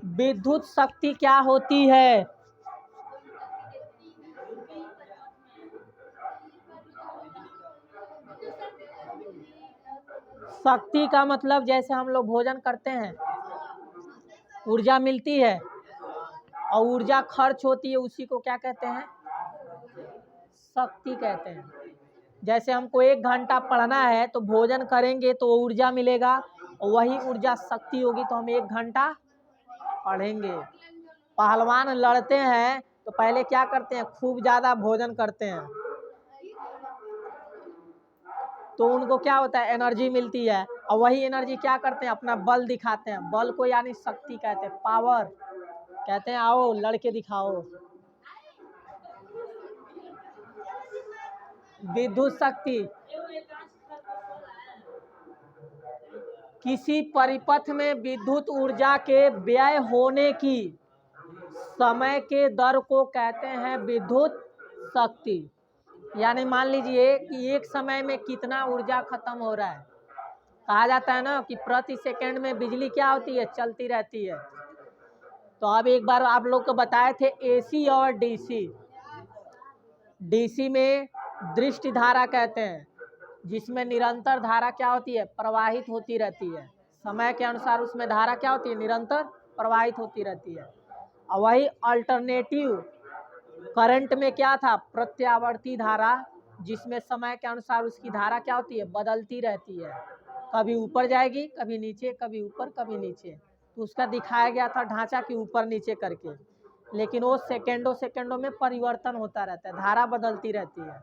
विद्युत शक्ति क्या होती है? शक्ति का मतलब जैसे हम लोग भोजन करते हैं, ऊर्जा मिलती है और ऊर्जा खर्च होती है, उसी को क्या कहते हैं? शक्ति कहते हैं। जैसे हमको 1 घंटा पढ़ना है तो भोजन करेंगे तो ऊर्जा मिलेगा और वही ऊर्जा शक्ति होगी तो हम 1 घंटा पढ़ेंगे। पहलवान लड़ते हैं तो पहले क्या करते हैं? खूब ज़्यादा भोजन करते हैं तो उनको क्या होता है? एनर्जी मिलती है और वही एनर्जी क्या करते हैं? अपना बल दिखाते हैं। बल को यानी शक्ति कहते हैं, पावर कहते हैं। आओ लड़के दिखाओ। विद्युत शक्ति किसी परिपथ में विद्युत ऊर्जा के व्यय होने की समय के दर को कहते हैं विद्युत शक्ति। यानी मान लीजिए कि एक समय में कितना ऊर्जा खत्म हो रहा है। कहा जाता है ना कि प्रति सेकंड में बिजली क्या होती है? चलती रहती है। तो अब एक बार आप लोग को बताए थे एसी और डीसी। डीसी में दृष्टि धारा कहते हैं, जिसमें निरंतर धारा क्या होती है? प्रवाहित होती रहती है। समय के अनुसार उसमें धारा क्या होती है? निरंतर प्रवाहित होती रहती है। और वही अल्टरनेटिव करंट में क्या था? प्रत्यावर्ती धारा, जिसमें समय के अनुसार उसकी धारा क्या होती है? बदलती रहती है। कभी ऊपर जाएगी, कभी नीचे, कभी ऊपर, कभी नीचे। तो उसका दिखाया गया था ढांचा कि ऊपर नीचे करके, लेकिन वो सेकेंडों सेकेंडों में परिवर्तन होता रहता है, धारा बदलती रहती है।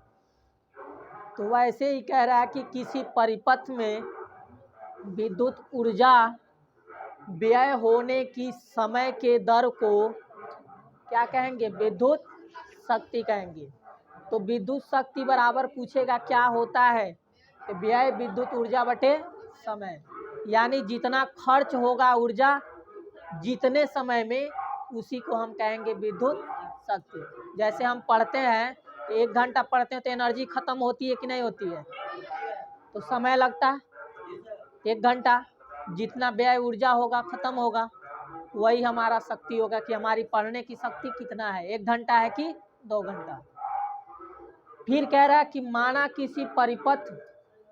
तो वैसे ही कह रहा है कि किसी परिपथ में विद्युत ऊर्जा व्यय होने की समय के दर को क्या कहेंगे? विद्युत शक्ति कहेंगे। तो विद्युत शक्ति बराबर पूछेगा क्या होता है? तो व्यय विद्युत ऊर्जा बटे समय, यानी जितना खर्च होगा ऊर्जा जितने समय में, उसी को हम कहेंगे विद्युत शक्ति। जैसे हम पढ़ते हैं तो 1 घंटा पढ़ते हैं तो एनर्जी खत्म होती है कि नहीं होती है? तो समय लगता है 1 घंटा, जितना व्यय ऊर्जा होगा खत्म होगा, वही हमारा शक्ति होगा कि हमारी पढ़ने की शक्ति कितना है, 1 घंटा है कि 2 घंटा। फिर कह रहा है कि माना किसी परिपथ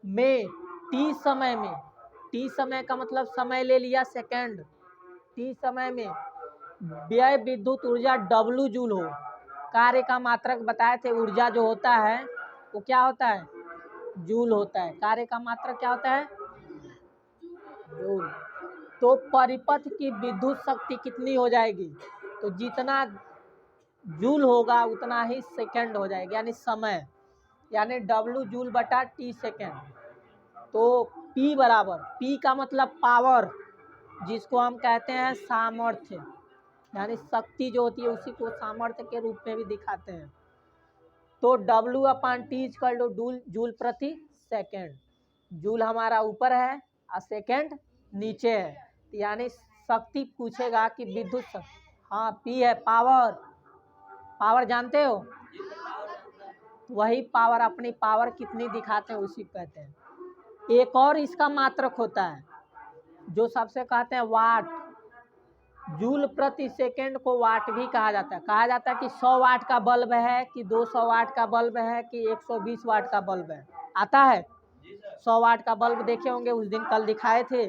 में टी समय में, टी समय का मतलब समय ले लिया सेकंड, टी समय में व्यय विद्युत ऊर्जा W जूल हो। कार्य का मात्रक बताए थे, ऊर्जा जो होता है वो क्या होता है? जूल होता है। कार्य का मात्रक क्या होता है? जूल। तो परिपथ की विद्युत शक्ति कितनी हो जाएगी? तो जितना जूल होगा उतना ही सेकंड हो जाएगा, यानी समय, यानी W जूल बटा T सेकंड। तो P बराबर, P का मतलब पावर, जिसको हम कहते हैं सामर्थ्य, यानी शक्ति जो होती है उसी को सामर्थ्य के रूप में भी दिखाते हैं। तो W/T जूल प्रति सेकंड। जूल हमारा ऊपर है और सेकंड नीचे है, यानी शक्ति पूछेगा कि विद्युत शक्ति। हाँ, P है पावर। पावर जानते हो? वही पावर, अपनी पावर कितनी दिखाते हैं उसी को कहते हैं। एक और इसका मात्रक होता है जो सबसे कहते हैं वाट। जूल प्रति सेकंड को वाट भी कहा जाता है। कहा जाता है कि 100 वाट का बल्ब है कि 200 वाट का बल्ब है कि 120 वाट का बल्ब है। आता है? 100 वाट का बल्ब देखे होंगे, उस दिन कल दिखाए थे।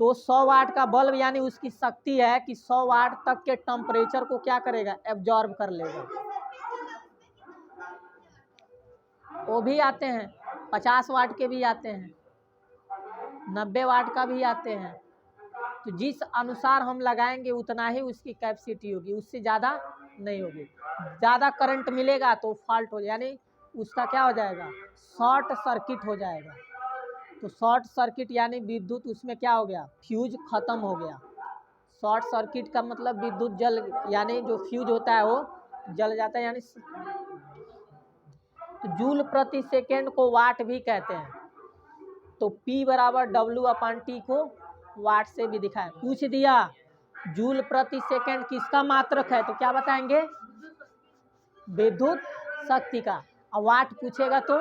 तो 100 वाट का बल्ब यानी उसकी शक्ति है कि 100 वाट तक के टेम्परेचर को क्या करेगा? एब्जॉर्ब कर लेगा। वो भी आते हैं, 50 वाट के भी आते हैं, 90 वाट का भी आते हैं। तो जिस अनुसार हम लगाएंगे उतना ही उसकी कैपेसिटी होगी, उससे ज़्यादा नहीं होगी। ज़्यादा करंट मिलेगा तो फॉल्ट हो, यानी उसका क्या हो जाएगा? शॉर्ट सर्किट हो जाएगा। तो शॉर्ट सर्किट यानी विद्युत उसमें क्या हो गया? फ्यूज खत्म हो गया। शॉर्ट सर्किट का मतलब विद्युत जल, यानी जो फ्यूज होता है वो जल जाता है, यानी। तो जूल प्रति सेकेंड को वाट भी कहते हैं। तो P बराबर W/T को वाट से भी दिखाएं। पूछ दिया जूल प्रति सेकंड किसका मात्रक है तो क्या बताएंगे? विद्युत शक्ति का। और वाट पूछेगा तो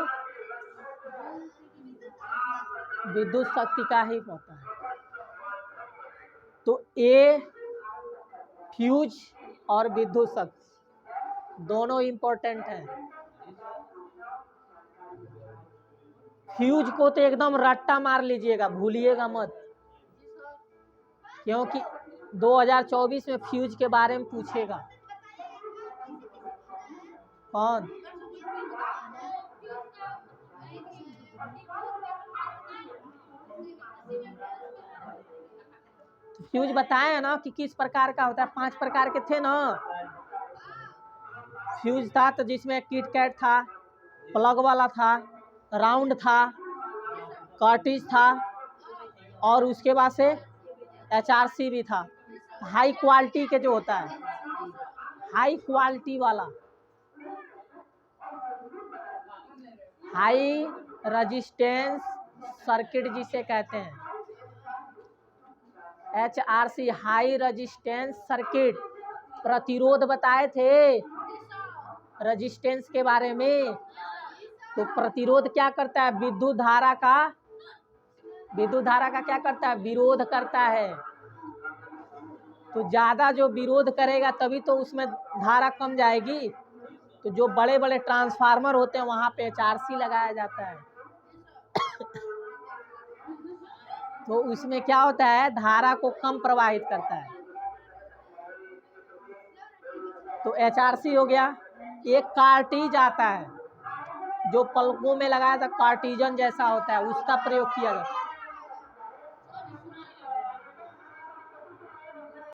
विद्युत शक्ति का ही होता है। तो A फ्यूज और विद्युत शक्ति दोनों इम्पोर्टेंट हैं। फ्यूज को तो एकदम रट्टा मार लीजिएगा, भूलिएगा मत, क्योंकि 2024 में फ्यूज के बारे में पूछेगा। कौन? फ्यूज बताए हैं ना कि किस प्रकार का होता है, 5 प्रकार के थे ना। फ्यूज था तो जिसमें किटकैट था, प्लग वाला था, राउंड था, कार्टिज था, और उसके बाद से HRC भी था। हाई क्वालिटी के जो होता है, हाई क्वालिटी वाला, हाई रजिस्टेंस सर्किट जिसे कहते हैं, HRC हाई रजिस्टेंस सर्किट। प्रतिरोध बताए थे रजिस्टेंस के बारे में। तो प्रतिरोध क्या करता है? विद्युत धारा का क्या करता है? विरोध करता है। तो ज़्यादा जो विरोध करेगा तभी तो उसमें धारा कम जाएगी। तो जो बड़े बड़े ट्रांसफार्मर होते हैं वहाँ पे HRC लगाया जाता है। तो उसमें क्या होता है? धारा को कम प्रवाहित करता है। तो HRC हो गया। एक कार्टिज आता है जो पलकों में लगाया था, कार्टिजन जैसा होता है, उसका प्रयोग किया जाता है।